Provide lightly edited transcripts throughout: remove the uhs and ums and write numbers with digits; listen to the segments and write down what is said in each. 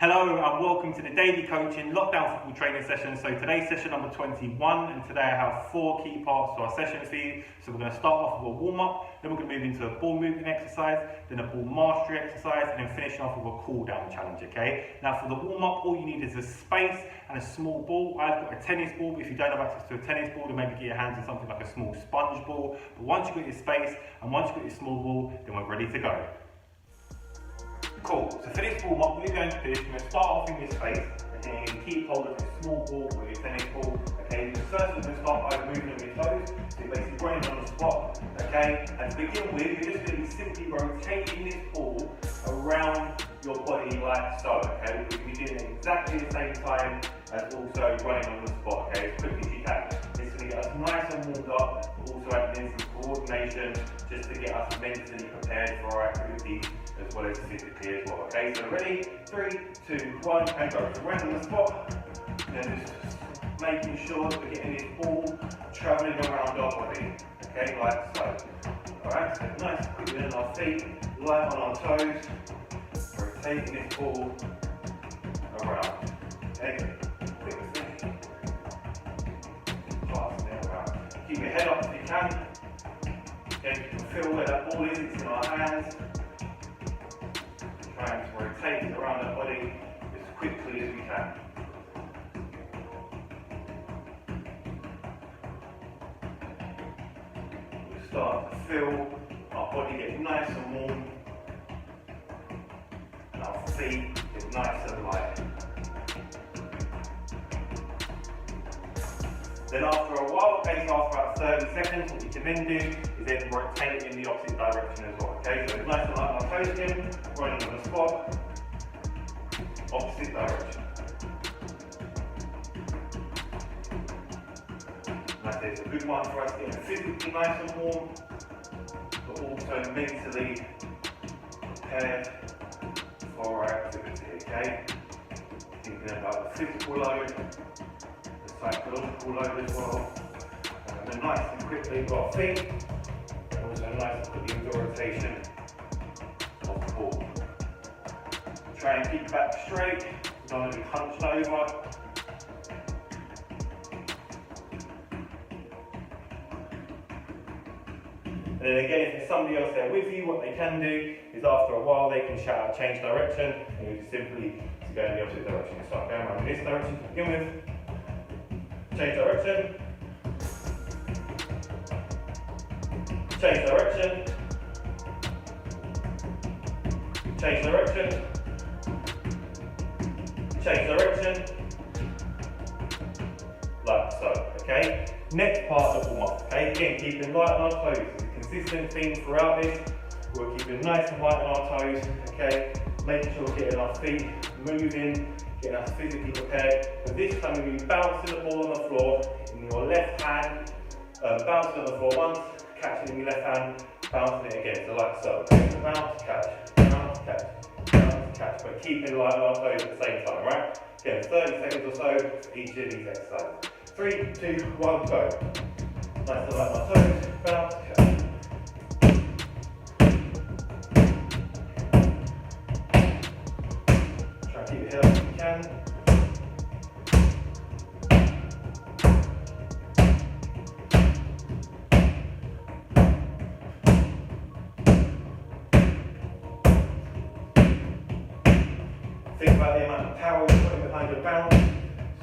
Hello and welcome to the Daily Coaching Lockdown Football Training Session. So today's session number 21, and today I have 4 key parts to our session for you. So we're going to start off with a warm-up, then we're going to move into a ball movement exercise, then a ball mastery exercise, and then finishing off with a cool-down challenge, okay? Now for the warm-up, all you need is a space and a small ball. I've got a tennis ball, but if you don't have access to a tennis ball, then maybe get your hands on something like a small sponge ball. But once you've got your space and once you've got your small ball, then we're ready to go. Cool, so for this warm-up, what you're going to do is you're going to start off in your space, and then you can keep hold of your small ball or your tennis ball, okay? So first we're going to start by moving on your toes, so you're basically running on the spot, okay? And to begin with, you're just going to be simply rotating this ball around your body like so, okay? You're going to be doing it exactly the same time as also running on the spot, okay? As quickly as you can. It's going to get us nice and warmed up, but also adding in some coordination just to get us mentally prepared for our activity as well as physically as well, okay? So ready? 3, 2, 1, and go. So right on the spot, and just making sure that we're getting this ball travelling around our body, okay, like so. Alright, so nice, quickly on our feet, light on our toes, rotating this ball around, okay? Quickly, passing it around. Keep your head up if you can, okay? You can feel where that ball is, it's in our hands. Trying to rotate it around our body as quickly as we can. We start to feel our body get nice and warm and our feet get nice and light. Then after a while, okay, so after about 30 seconds, what you can then do is then rotate in the opposite direction as well, okay? So it's nice and light on our toes again, running on the spot, opposite direction. Like this, a good one for us getting physically nice and warm, but also mentally prepared for our activity, okay? Thinking about the physical load, psychological load as well, and then nice and quickly with our feet, and also nice and quickly with the rotation of the ball. Try and keep your back straight, you don't want to be hunched over. And then again, if there's somebody else there with you, what they can do is after a while they can shout out change direction, and you just simply go in the opposite direction. You start going around in this direction to begin with. Change direction. Change direction. Change direction. Change direction. Like so, okay? Next part of the warm-up, okay? Again, keeping light on our toes. It's a consistent theme throughout this. We're keeping nice and light on our toes, okay? Making sure we're getting our feet moving, getting us physically prepared. But this time we're going to be bouncing the ball on the floor in your left hand, bouncing on the floor once, catching in your left hand, bouncing it again. So like so. Okay? So bounce, catch, bounce, catch, bounce, catch. But keeping light on our toes at the same time, right? Again, 30 seconds or so for each of these exercises. 3, 2, 1, go. Nice and light on our toes, bounce, catch. Try and keep your head up if you can. Think about the amount of power you're putting behind your bounce, so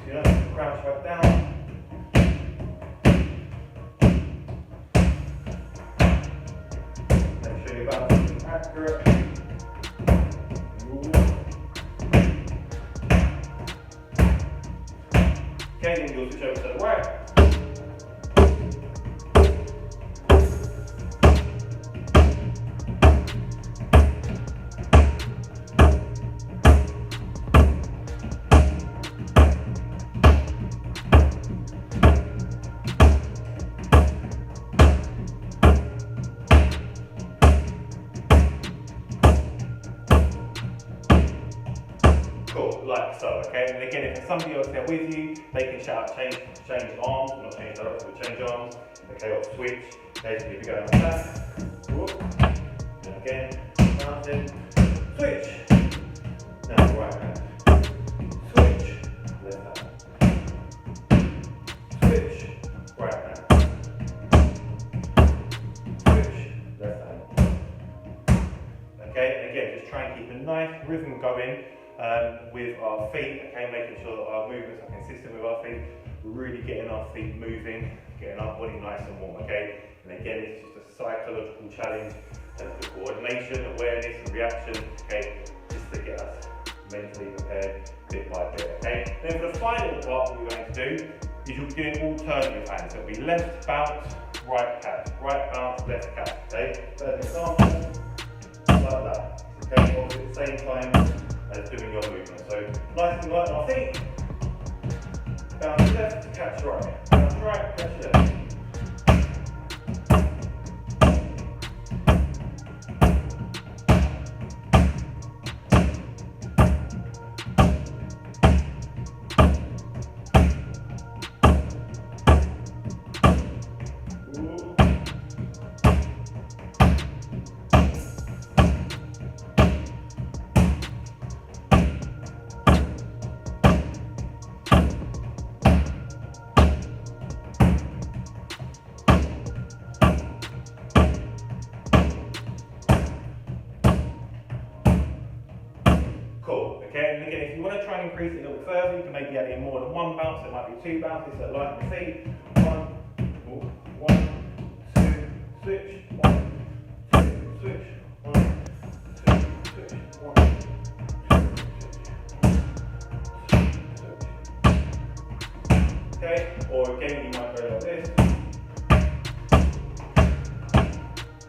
you don't have to crouch back down. Make sure your bounce is accurate. Okay, then you'll switch over to the right. Cool, like so, okay? And again, if there's somebody else there with you, they can shout out change arms, or not change direction, but change arms, okay, or switch. Basically, if you're going like that, whoop, and again, mountain, switch. Now, right hand. rhythm going with our feet, okay, making sure that our movements are consistent with our feet. We're really getting our feet moving, getting our body nice and warm, okay? And again, it's just a psychological challenge of the coordination, awareness and reaction, okay, just to get us mentally prepared bit by bit, okay? Then for the final part, what we're going to do is you'll be doing alternative hands. So it'll be left bounce, right catch, right bounce, left catch, okay? So as an example, like that, okay? Obviously at the same time as doing your movement. So nice and light on our feet, bounce left, catch right, bounce right, catch left. Cool, okay, and again, if you want to try and increase it a little further, you can maybe add in more than one bounce, it might be two bounces, so light on the feet. One, two, switch, one, two, switch, one, two, switch, one, two, switch. Okay, or again, you might go like this.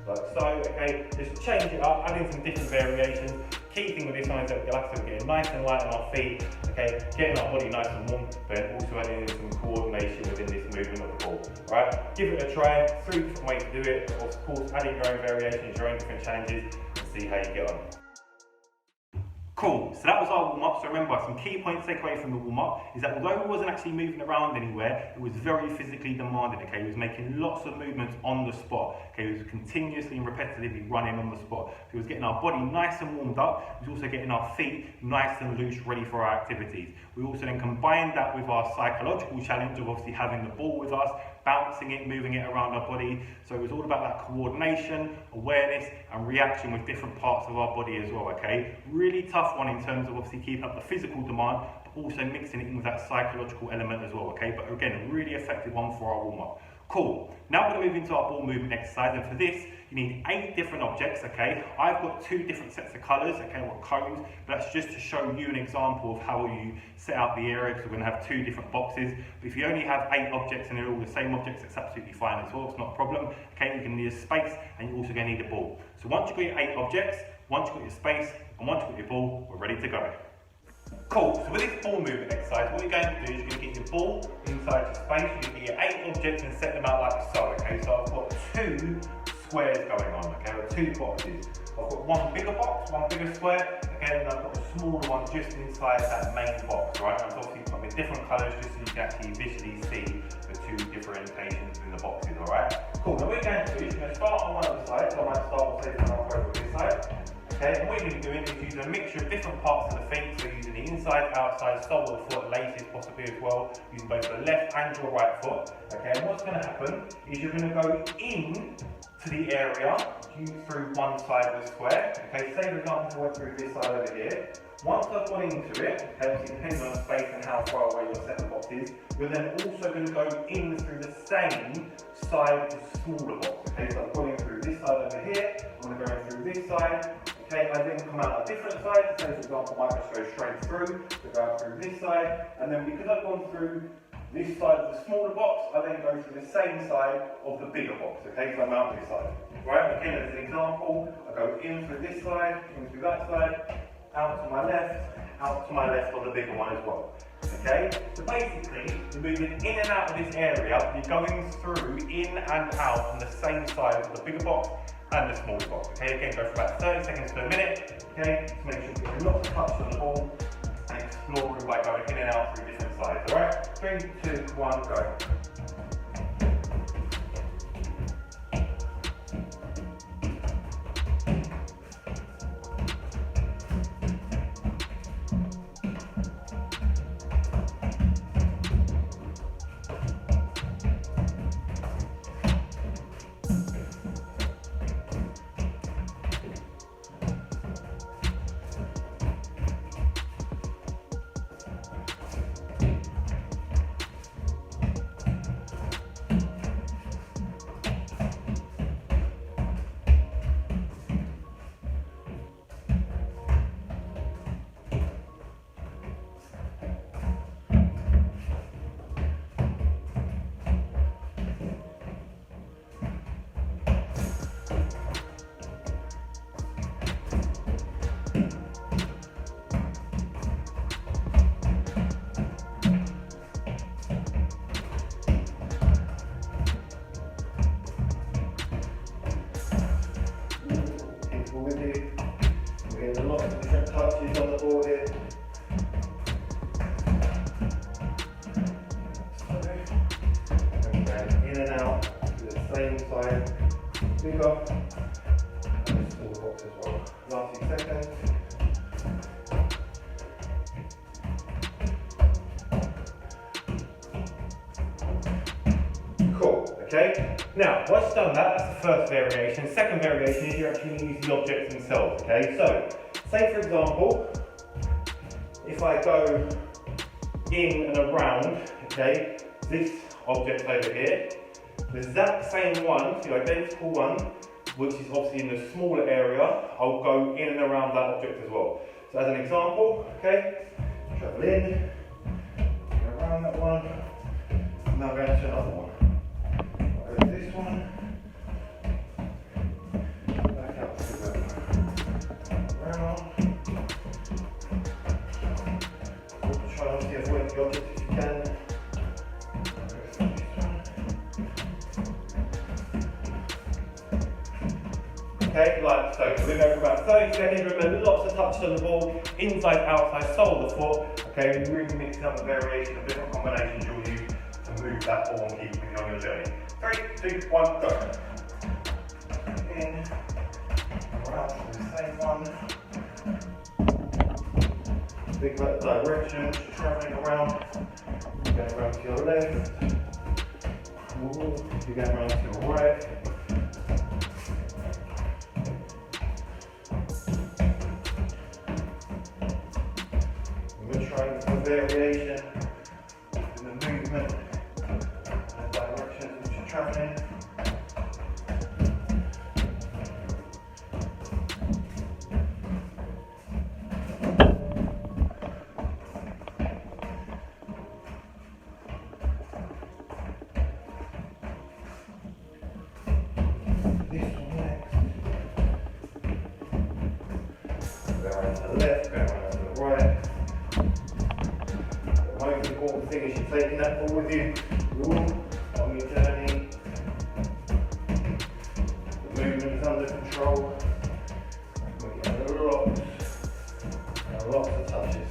Like so, okay, just change it up, add in some different variations. Key thing with this one is that like I said, we're getting nice and light on our feet, okay, getting our body nice and warm, but also adding in some coordination within this movement of the ball. Alright, give it a try, 3 different ways to do it, but of course adding your own variations, your own different challenges, and see how you get on. Cool, so that was our warm-up. So remember, some key points to take away from the warm-up is that although he wasn't actually moving around anywhere, it was very physically demanding, okay? He was making lots of movements on the spot, okay? He was continuously and repetitively running on the spot. So he was getting our body nice and warmed up. He was also getting our feet nice and loose, ready for our activities. We also then combined that with our psychological challenge of obviously having the ball with us, bouncing it, moving it around our body. So it was all about that coordination, awareness, and reaction with different parts of our body as well, okay? Really tough one in terms of obviously keeping up the physical demand, but also mixing it in with that psychological element as well, okay? But again, a really effective one for our warm-up. Cool. Now we're going to move into our ball movement exercise, and for this, you need 8 different objects, okay? I've got 2 different sets of colours, okay, or cones, but that's just to show you an example of how you set out the area, because we're going to have 2 different boxes. But if you only have 8 objects and they're all the same objects, it's absolutely fine as well, it's not a problem. Okay, you're going to need a space, and you're also going to need a ball. So once you've got your 8 objects, once you've got your space, and once you've got your ball, we're ready to go. Cool, so with this ball movement exercise, what you're going to do is you're going to get your ball inside your space, you're going to get your 8 objects and set them out like so, okay? So I've got 2 squares going on, okay, or 2 boxes. I've got one bigger box, one bigger square, okay, and I've got a smaller one just inside that main box, right? And I've obviously put them in different colours just so you can actually visually see the 2 differentiations in the boxes, alright? Cool, now what we're going to do is you're going to start on one of the sides, so I might start with, say, for example, over this side. Okay, and what you're going to be doing is using a mixture of different parts of the feet, so using the inside, outside, sole of the foot, laces possibly as well, using both the left and your right foot. Okay, and what's going to happen is you're going to go in to the area through one side of the square. Okay, say for example I went through this side over here. Once I've gone into it, okay, obviously depending on the space and how far away your set of box is, you're then also going to go in through the same side of the smaller box. Okay, so I've gone in through this side over here, I'm going to go in through this side. Okay, I then come out a different side, so for example I might just go straight through, so go out through this side, and then because I've gone through this side of the smaller box, I then go through the same side of the bigger box, okay, so I'm out this side. Right, again as an example, I go in through this side, in through that side, out to my left on the bigger one as well. Okay, so basically, you're moving in and out of this area, you're going through in and out on the same side of the bigger box and the smaller box. Okay, again, go for about 30 seconds to a minute. Okay, to make sure you get lots of touch on the ball and explore by going in and out through different sides. Alright, 3, 2, 1, go. same side, bigger, and a smaller box as well. Last few seconds. Cool, okay? Now, once done that, that's the first variation. Second variation is you actually use the objects themselves, okay? So, say for example, if I go in and around, okay, this object over here, the exact same one, the identical one, which is obviously in the smaller area, I'll go in and around that object as well. So as an example, okay, travel in, go around that one, now go to another one. I'll go to this one, back out to the around. Try not to avoid the object if you can. Okay, like so. We're going to go for about 30 seconds. Remember, lots of touches on the ball, inside, outside, sole of the foot. Okay, we're really mixing up the variation of different combinations you'll use to move that ball and keep moving on your journey. 3, 2, 1, go. In, around to the same one. Think about the direction, travelling around. You're going around to your left. You're going around to your right. We're trying for variation in the movement and the direction which you're travelling. This one next. Go around to the left, go around to the right. The most important thing is you're taking that ball with you on your journey. The movement is under control. We're getting lots of touches.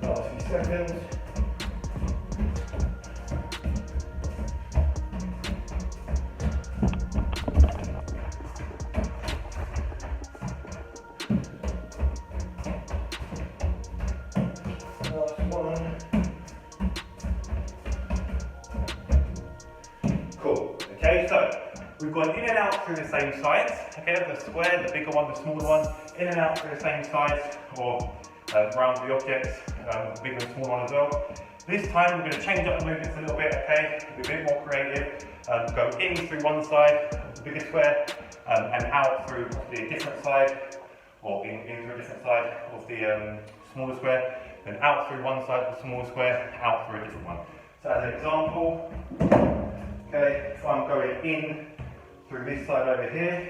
Last few seconds. Cool. Okay, so we've gone in and out through the same sides. Okay, the square, the bigger one, the smaller one, in and out through the same sides, or around the objects, bigger and smaller one as well. This time we're going to change up the movements a little bit. Okay, be a bit more creative. Go in through one side of the bigger square, and out through the different side, or in through a different side of the smaller square, then out through one side of the smaller square, out through a different one. So as an example, okay, if I'm going in through this side over here,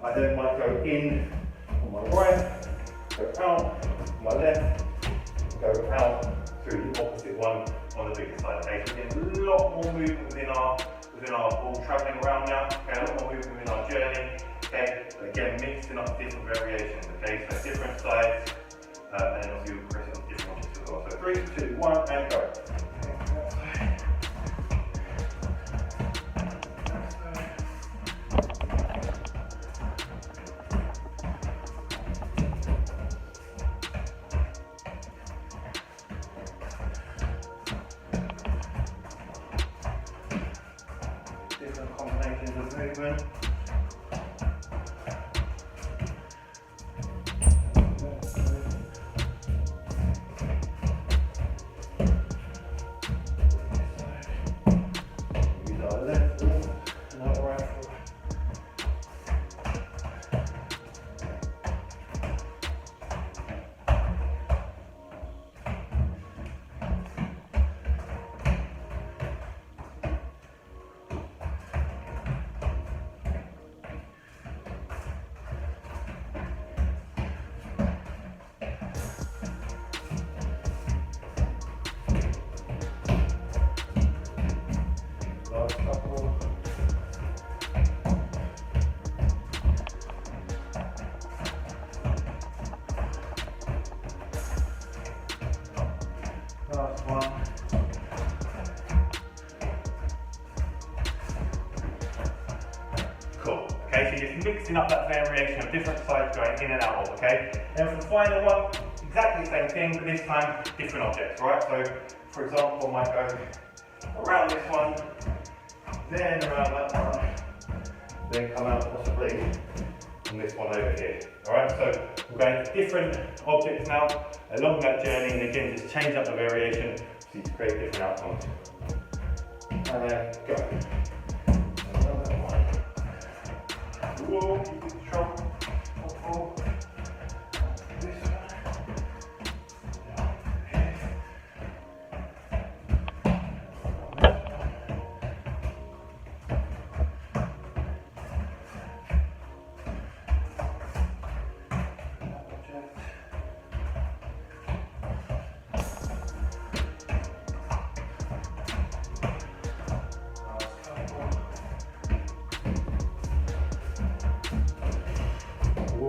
I then might go in on my right, go out on my left, go out through the opposite one on the bigger side. Okay, so we're getting a lot more movement within our ball travelling around now. Okay, a lot more movement within our journey. Okay, but again, mixing up different variations. Okay, so different sides, and then obviously we'll press on different objects as well. So 3, 2, 1, and go. Different combinations of movement. Use our left foot and our right foot. mixing up that variation of different sides going in and out of, okay? And for the final one, exactly the same thing, but this time different objects, right? So, for example, I might go around this one, then around that one, then come out possibly on this one over here. Alright, so we're going to different objects now along that journey, and again, just change up the variation so you can create different outcomes. And then go. Another one. Whoa, keep it strong. Oh. This one.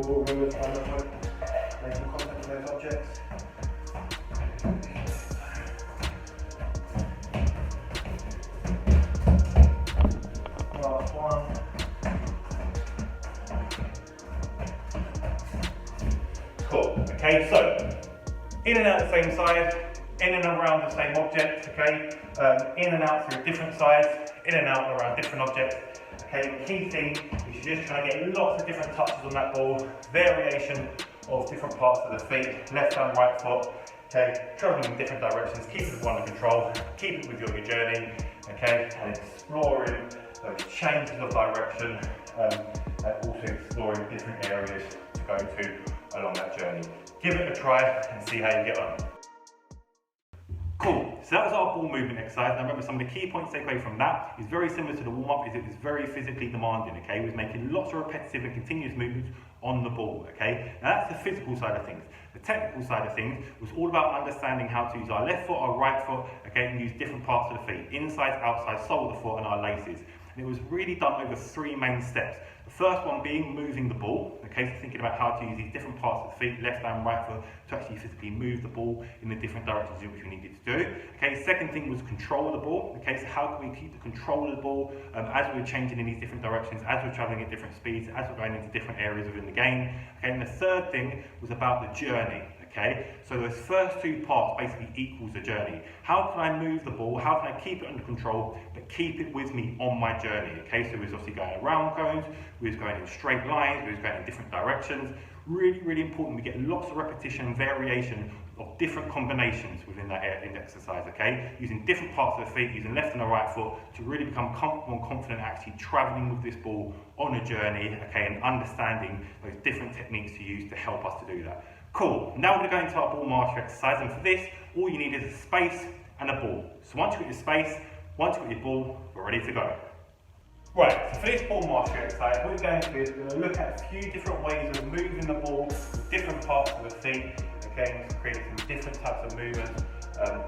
Remember to avoid making contact with those objects. Last one. Cool. Okay, so in and out the same side, in and around the same object. Okay, in and out through different sides, in and out around different objects. Okay, the key thing is you're just trying to get lots of different touches on that ball, variation of different parts of the feet, left and right foot, okay, travelling in different directions, keep it under control, keep it with you on your journey, okay, and exploring those changes of direction, and also exploring different areas to go to along that journey. Give it a try and see how you get on. Cool, so that was our ball movement exercise. Now remember, some of the key points to take away from that is very similar to the warm-up, is it was very physically demanding, okay? It was making lots of repetitive and continuous movements on the ball, okay? Now that's the physical side of things. The technical side of things was all about understanding how to use our left foot, our right foot, okay, and use different parts of the feet, inside, outside, sole of the foot, and our laces. And it was really done over 3 main steps. The first one being moving the ball, okay, so thinking about how to use these different parts of the feet, left and right foot, to actually physically move the ball in the different directions in which we needed to do. Okay, second thing was control of the ball, okay, so how can we keep the control of the ball as we're changing in these different directions, as we're travelling at different speeds, as we're going into different areas within the game. Okay, and the third thing was about the journey. Okay, so those first 2 parts basically equals the journey. How can I move the ball? How can I keep it under control, but keep it with me on my journey? Okay, so we was obviously going around cones, we was going in straight lines, we was going in different directions. Really, really important. We get lots of repetition and variation of different combinations within that exercise, okay? Using different parts of the feet, using left and the right foot to really become comfortable and confident actually travelling with this ball on a journey, okay, and understanding those different techniques to use to help us to do that. Cool, now we're going to go into our ball mastery exercise, and for this, all you need is a space and a ball. So once you've got your space, once you've got your ball, we're ready to go. Right, so for this ball mastery exercise, what we're going to do is we're going to look at a few different ways of moving the ball with different parts of the feet, okay, to create some different types of movements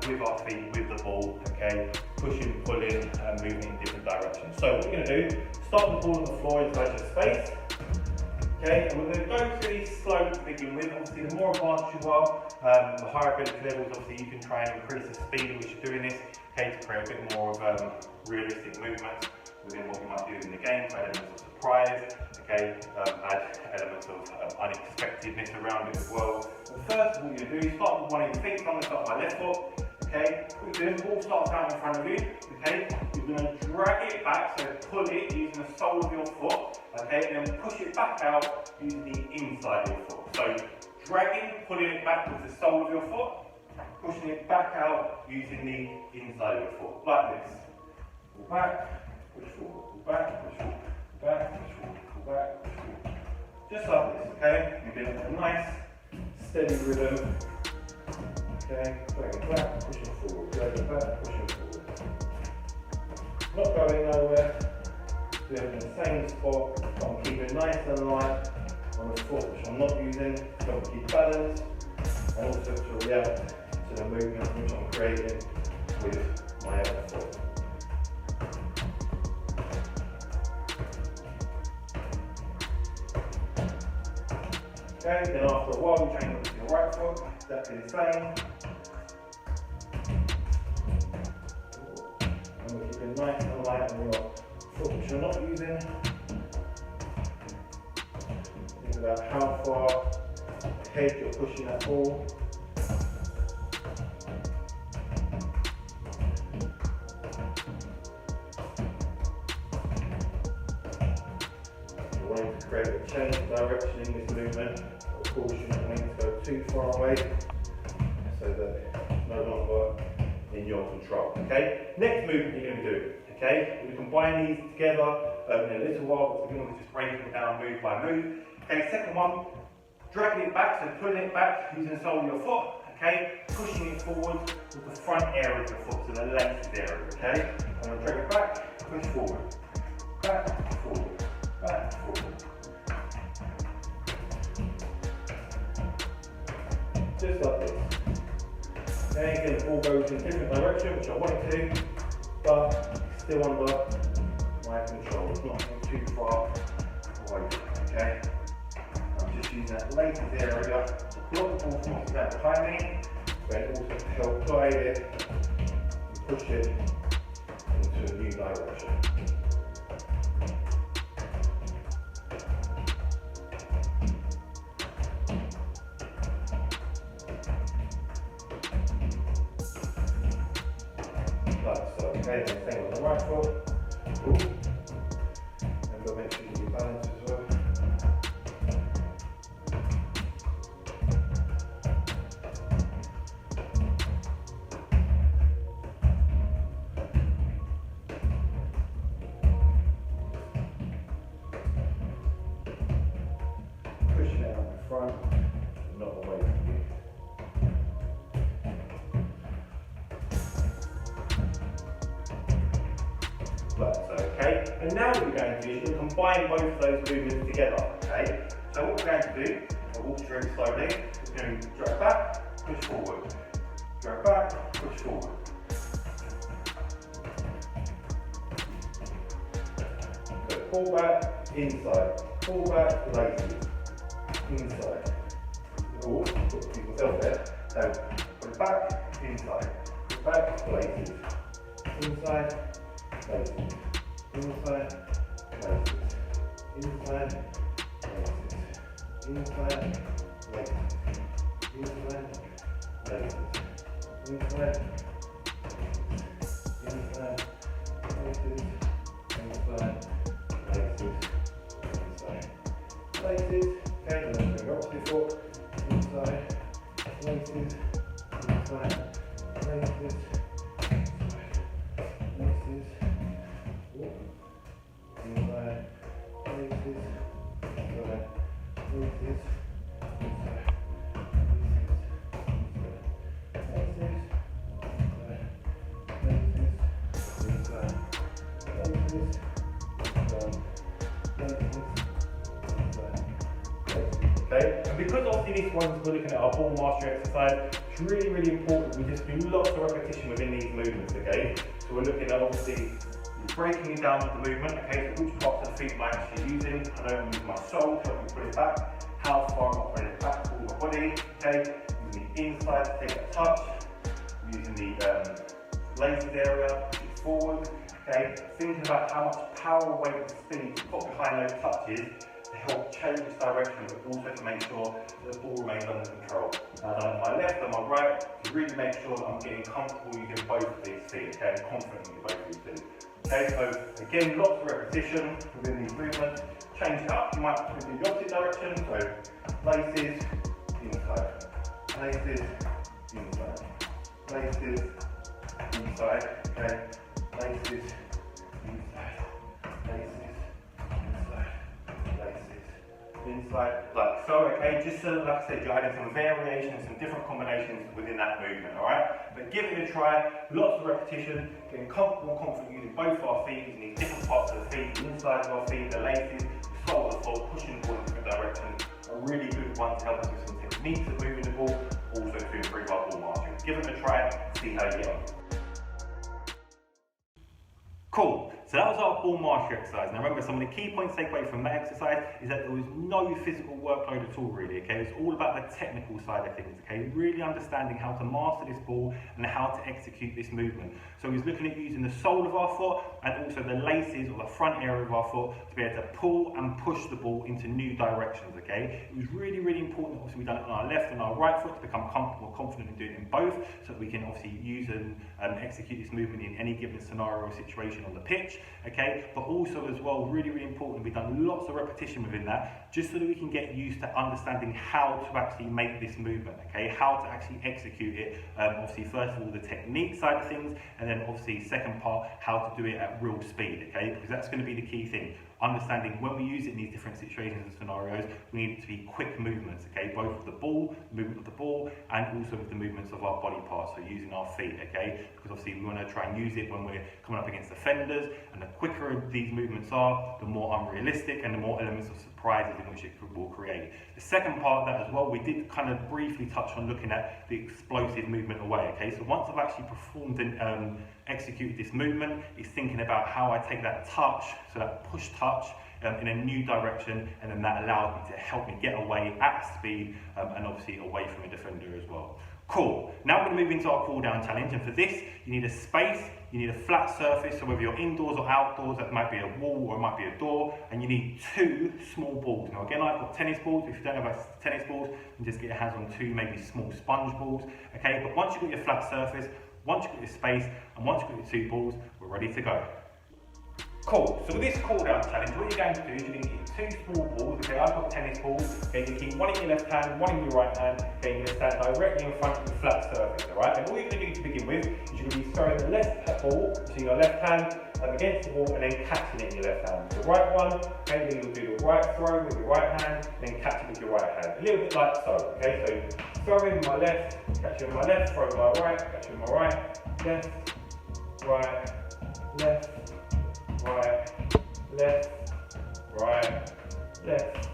with our feet, with the ball, okay, pushing, pulling, and moving in different directions. So what we're going to do, start the ball on the floor inside your space. Okay, and we're going to go pretty slow to begin with. Obviously, the more advanced you are, the higher ability levels, obviously you can try and increase the speed at which you're doing this, okay, to create a bit more of realistic movement within what you might do in the game, elements of surprise, okay, add elements of unexpectedness around it as well. So first of all, you're going to do, start with one of your feet. I'm going to start with my left foot, okay, what you're doing, ball starts out in front of you, okay, you're going to drag it back, so pull it using the sole of your foot, okay, and then push it back out using the inside of your foot. So dragging, pulling it back with the sole of your foot, pushing it back out using the inside of your foot, like this. Pull back, push forward, pull back, push forward, pull back, push forward, pull back, push forward. Just like this, okay? You're doing a nice, steady rhythm. Okay, going back, pushing forward, going back, pushing forward. Not going nowhere. Doing it in the same spot, but I'm keeping nice and light on the foot, which I'm not using, so I keep balance, and also to react to the movement which I'm creating with my other foot. Okay, then after a while you change to your right foot, exactly the same. And we're keeping nice and light on your foot which you're not using. about how far ahead you're pushing that ball. You're wanting to create a change of direction in this movement. Of course, you're not wanting to go too far away so that it's no longer in your control. Okay? Next movement you're going to do. Okay? We're going to combine these together in a little while, but we're going to just break it down move by move. Okay, second one, dragging it back, so pulling it back using the sole of your foot. Okay, pushing it forward with the front area of your foot, so the length area. Okay, I'm going to drag it back, push forward, back, forward, back, forward. Just like this. Okay, again, the ball goes in a different direction, which I want it to, but still under my control. It's not going too far away. Okay, I'm just using that latest area to block the ball from what's down behind me, but also to help guide it and push it into a new direction. Like so. Okay, then stay on the right foot. Ooh. And go make sure you balance as well. Pushing it out in front, not away from you. Like so, okay? And now what we're going to do is combine both of those movements together, okay? So what we're going to do, I'll walk through it slowly, we're going to drag back, push forward. Drag back, push forward. So pull back, inside. Pull back, lazy. Inside. Oh, put myself there. So put it back, inside. Put it back, lazy. Inside. Places. Inside, places. Inside, places. Inside, places. Inside, places. Inside, inside, places. Inside, places. Inside, places. Okay, then I'm going to go opposite foot. Inside, places. Inside, places. Inside, places, inside, places, inside, okay, and because obviously this one's we're looking at our ball mastery exercise, it's really, really important we just do lots of repetition within these movements, okay? So we're looking at obviously breaking it down with the movement, okay, so which parts of the feet am I actually using? I know I'm using my sole to help me put it back. How far am I putting it back for my body? Okay, using the inside to take a touch. I'm using the laces area, push it forward. Okay, thinking about how much power, weight, and speed to put behind those touches to help change its direction, but also to make sure that the ball remains under control. Now, on my left and my right, to really make sure that I'm getting comfortable using both of these feet, okay, and confident in both of these feet. Okay, so again, lots of repetition within these movements. Change it up. You might do the opposite direction, so laces, inside, laces, inside, laces, inside, okay, laces, inside, laces, inside, laces, inside, like so, okay, just so, like I said, you're adding some variations, some different combinations within that movement, alright? But give it a try, lots of repetition, getting comfortable and confident using both our feet, using these different parts of the feet, the inside of our feet, the laces, the sole of the foot, pushing the ball in different directions. A really good one to help us with some techniques of moving the ball, also to improve our ball mastery. Give it a try, see how you get on. Cool. So that was our ball mastery exercise. Now remember, some of the key points to take away from that exercise is that there was no physical workload at all really, okay? It's all about the technical side of things, okay? Really understanding how to master this ball and how to execute this movement. So we was looking at using the sole of our foot and also the laces or the front area of our foot to be able to pull and push the ball into new directions, okay? It was really, really important, obviously we've done it on our left and our right foot to become comfortable, confident in doing it in both, so that we can obviously use and execute this movement in any given scenario or situation on the pitch, okay? But also as well, really, really important, we've done lots of repetition within that, just so that we can get used to understanding how to actually make this movement, okay? How to actually execute it, obviously first of all the technique side of things, and then obviously second part, how to do it at real speed, okay? Because that's going to be the key thing. Understanding when we use it in these different situations and scenarios, we need it to be quick movements, okay? Both with the ball, movement of the ball, and also with the movements of our body parts, so using our feet, okay? Because obviously we want to try and use it when we're coming up against defenders, and the quicker these movements are, the more unrealistic and the more elements of surprises in which it will create. The second part of that as well, we did kind of briefly touch on looking at the explosive movement away, okay? So once I've actually performed and executed this movement, it's thinking about how I take that touch, so that push touch, in a new direction, and then that allowed me to help me get away at speed and obviously away from a defender as well. Cool, now we're going to move into our cool down challenge, and for this you need a space, you need a flat surface, so whether you're indoors or outdoors, that might be a wall or it might be a door, and you need 2 small balls. Now again, I've got tennis balls. If you don't have tennis balls, you just get your hands on 2 maybe small sponge balls, okay? But once you've got your flat surface, once you've got your space, and once you've got your 2 balls, we're ready to go. Cool, so with this cool down challenge, what you're going to do is you're going to keep 2 small balls, okay, I've got tennis balls, okay, you keep one in your left hand, one in your right hand, okay, you're going to stand directly in front of the flat surface, alright, and all you're going to do to begin with is you're going to be throwing the left ball to your left hand against the wall and then catching it in your left hand. The right one, okay, then you'll do the right throw with your right hand, then catch it with your right hand, a little bit like so, okay, so throwing my left, catching with my left, throw my right, catching with my right, left, right, left, right, left, right, left,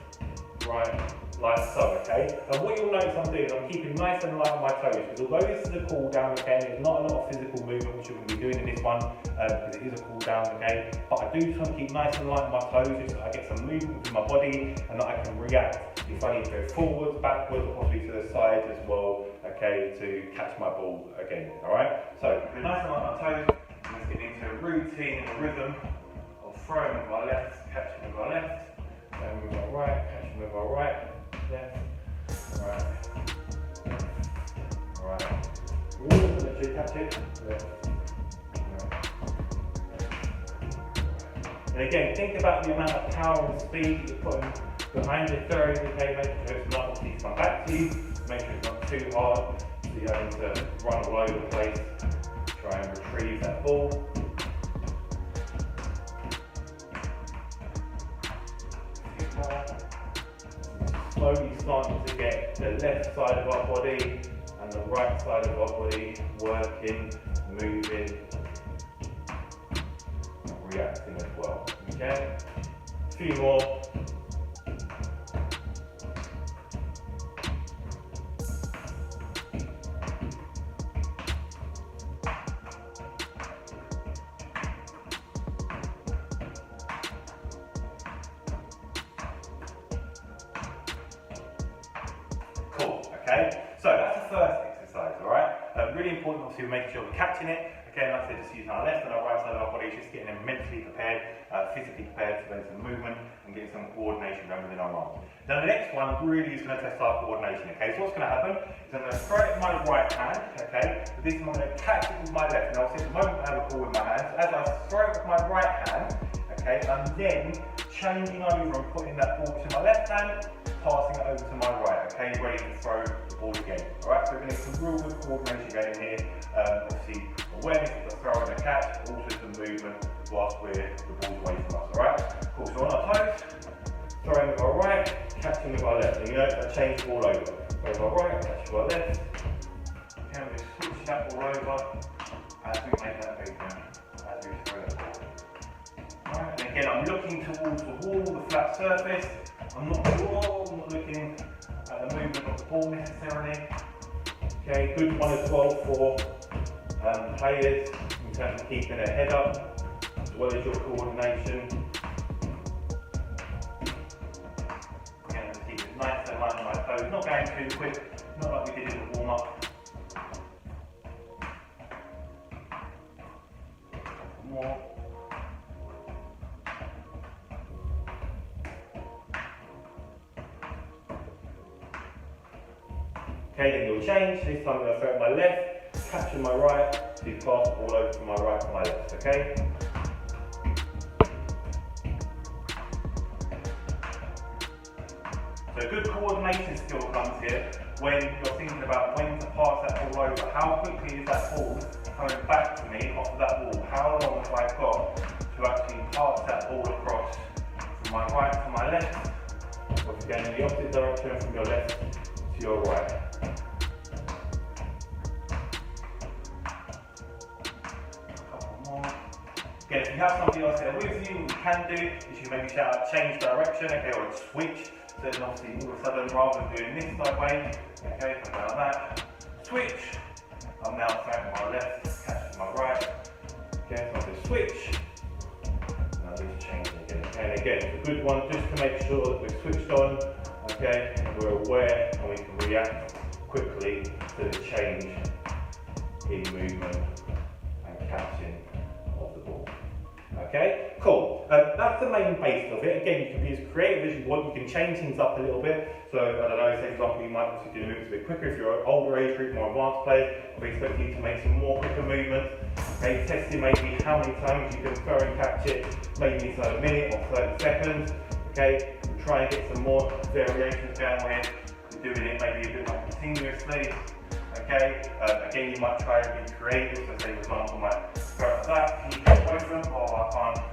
right, like so, okay? And what you'll notice I'm doing is I'm keeping nice and light on my toes, because although this is a cool down, okay, there's not a lot of physical movement which you're going to be doing in this one, because it is a cool down, okay? But I do just want to keep nice and light on my toes, just so I get some movement within my body, and that I can react if I need to go forwards, backwards, or possibly to the sides as well, okay, to catch my ball again, alright? So, nice and light on my toes, let's get into a routine and a rhythm. Throwing with my left, catching with my left, throwing with my right, catching with my right, left, right, right. Let you catch it, left, right. And again, think about the amount of power and speed you're putting behind your throw, okay, make sure it's not obviously come back to you, make sure it's not too hard, so you're having to run all over the place, try and retrieve that ball. Slowly starting to get the left side of our body and the right side of our body working, moving, and reacting as well. Okay? A few more. Cool, okay? So that's the first exercise, alright? Really important, obviously, we're making sure we're catching it. Okay, like I said, just using our left and our right side of our body, just getting them mentally prepared, physically prepared to go into the movement and getting some coordination going within our arms. Now the next one really is going to test our coordination, okay? So what's going to happen is I'm going to throw it with my right hand, okay? But this time I'm going to catch it with my left. Now obviously at the moment I have a ball with my hands. As I throw it with my right hand, okay, I'm then changing over and putting that ball to my left hand, passing it over to my right, okay, ready to throw the ball again. Alright, so we're going to get some real good coordination going in here. Obviously, awareness of the throw and the catch, also some movement whilst the ball's away from us. Alright, cool. So on our toes, throwing with our right, catching with our left. And you know, I change the ball over. Throw with our right, catch with our left. Okay, we just switch that ball over as we make that movement, as we throw that ball. Alright, and again, I'm looking towards the wall, the flat surface. I'm not looking at the movement of the ball necessarily. Okay, good one as well for players in terms of keeping their head up. well as your coordination. Again, just keep it nice and light on my toes, not going too quick, not like we did in the warm-up. More. Okay, then you'll change. This time I'm going to throw it my left, capture my right, so you pass the ball over from my right to my left, okay? So good coordination skill comes here when you're thinking about when to pass that ball over. How quickly is that ball coming back to me off of that ball? How long have I got to actually pass that ball across from my right to my left? Or if you're going in the opposite direction from your left to your right. Again, if you have somebody else there with you, what you can do is you maybe shout out change direction, okay, or switch. So then obviously all of a sudden, rather than doing this side way, okay, so like that, switch. I'm now throwing my left, catching my right. Okay, so I'm just switch. Now just changing again. Okay, and again, it's a good one just to make sure that we're switched on, okay, and we're aware and we can react quickly to the change in movement and catching of the ball. Okay, cool. That's the main base of it. Again, you can be as creative as you want. You can change things up a little bit. So, I don't know, say for example, you might also do moves a bit quicker. If you're an older age group, more advanced player, I'll be expecting you to make some more quicker movements. Okay, testing maybe how many times you can throw and catch it, maybe inside a minute or 30 seconds. Okay, and try and get some more variations going with doing it maybe a bit more continuously. Okay, again, you might try and be creative. So, say for example, I might throw it like that. Can you get both of them? Oh, I can't.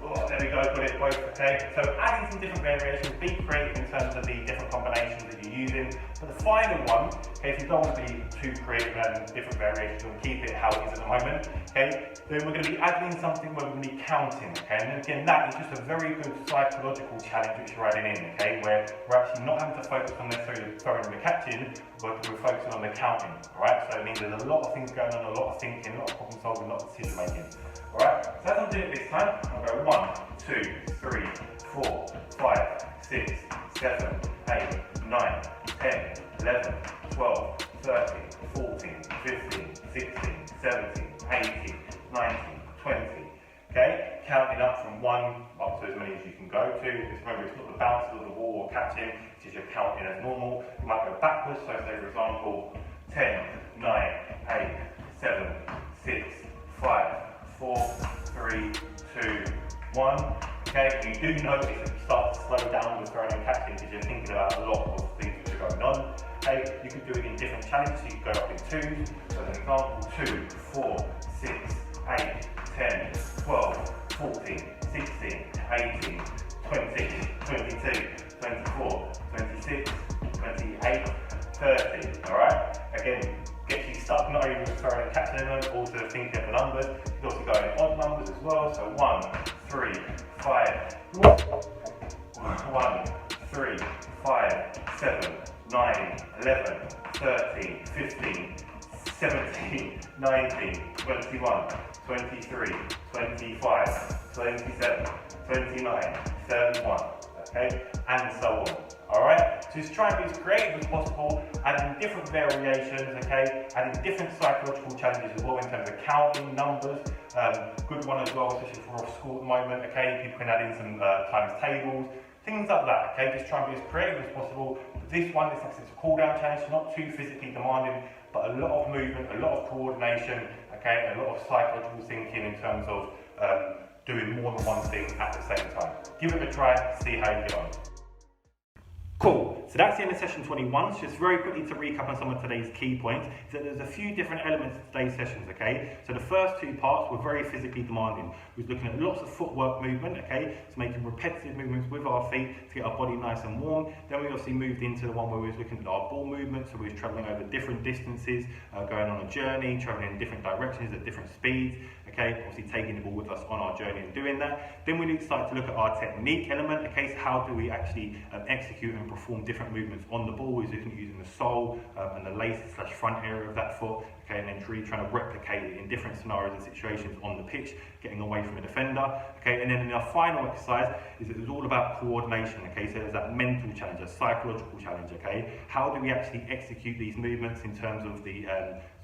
Oh, there we go, got it both, okay? So adding some different variations, be creative in terms of the different combinations that you're using. For the final one, okay, if you don't want to be too creative and adding different variations, we'll keep it how it is at the moment, okay? Then we're going to be adding something where we're going to be counting, okay? And again, that is just a very good psychological challenge which you're adding in, okay? Where we're actually not having to focus on necessarily the throwing and the catching, but we're focusing on the counting, alright? So it means there's a lot of things going on, a lot of thinking, a lot of problem solving, a lot of decision making. Alright, so as I'm doing it this time, I'll go 1, 2, 3, 4, 5, 6, 7, 8, 9, 10, 11, 12, 13, 14, 15, 16, 17, 18, 19, 20. Okay, counting up from 1 up to as many as you can go to. Just remember, it's not the bounce of the ball or catching, it's just you're counting as normal. You might go backwards, so say for example, 10, 9, 8, 7, 6, 5, 4, 3, 2, 1. Okay, you do notice that you start to slow down with throwing and catching because you're thinking about a lot of things which are going on. Okay, you could do it in different challenges, so you could go up in twos. So as an example, 2, 4, 6, 8, 10, 12, 14, 16, 18, 20, 22, 24, 26, 28, 30. Alright? Again, get you stuck not only with throwing and catching them, also thinking of the numbers. You can also go in odd numbers as well. So 1, 3, 5, 1, 3, 5, 7, 9, 11, 13, 15, 17, 19, 21, 23, 25, 27, 29, 31, okay, and so on. Alright, so just try and be as creative as possible, adding different variations, okay, adding different psychological challenges as well in terms of counting numbers. Good one as well, especially for off school at the moment, okay, people can add in some times tables, things like that, okay, just try and be as creative as possible. This one is like it's a cool down challenge, not too physically demanding, but a lot of movement, a lot of coordination, okay, a lot of psychological thinking in terms of doing more than one thing at the same time. Give it a try, see how you get on. Cool, so that's the end of session 21. So just very quickly to recap on some of today's key points, is that there's a few different elements to today's sessions, okay? So the first 2 parts were very physically demanding. We was looking at lots of footwork movement, okay? So making repetitive movements with our feet to get our body nice and warm. Then we obviously moved into the one where we was looking at our ball movement, so we was travelling over different distances, going on a journey, travelling in different directions at different speeds, okay? Obviously taking the ball with us on our journey and doing that. Then we started to look at our technique element, okay? So how do we actually execute and perform different different movements on the ball, is looking at using the sole and the lace/front area of that foot, okay, and then really trying to replicate it in different scenarios and situations on the pitch, getting away from a defender, okay. And then in our final exercise is it was all about coordination, okay. So there's that mental challenge, a psychological challenge, okay. How do we actually execute these movements in terms of the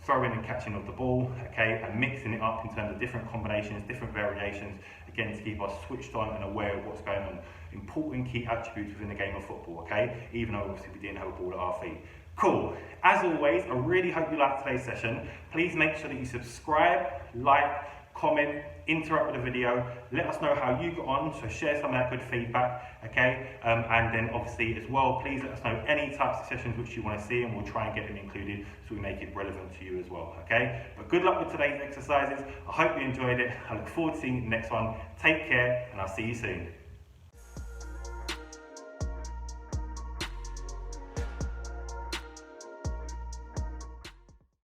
throwing and catching of the ball, okay, and mixing it up in terms of different combinations, different variations, again, to keep us switched on and aware of what's going on. Important key attributes within the game of football, okay, even though obviously we didn't have a ball at our feet. Cool. As always, I really hope you liked today's session. Please make sure that you subscribe, like, comment, interact with the video, let us know how you got on, so share some of that good feedback, okay, and then obviously as well, please let us know any types of sessions which you want to see, and we'll try and get them included so we make it relevant to you as well, okay. But good luck with today's exercises. I hope you enjoyed it. I look forward to seeing you in the next one. Take care, and I'll see you soon.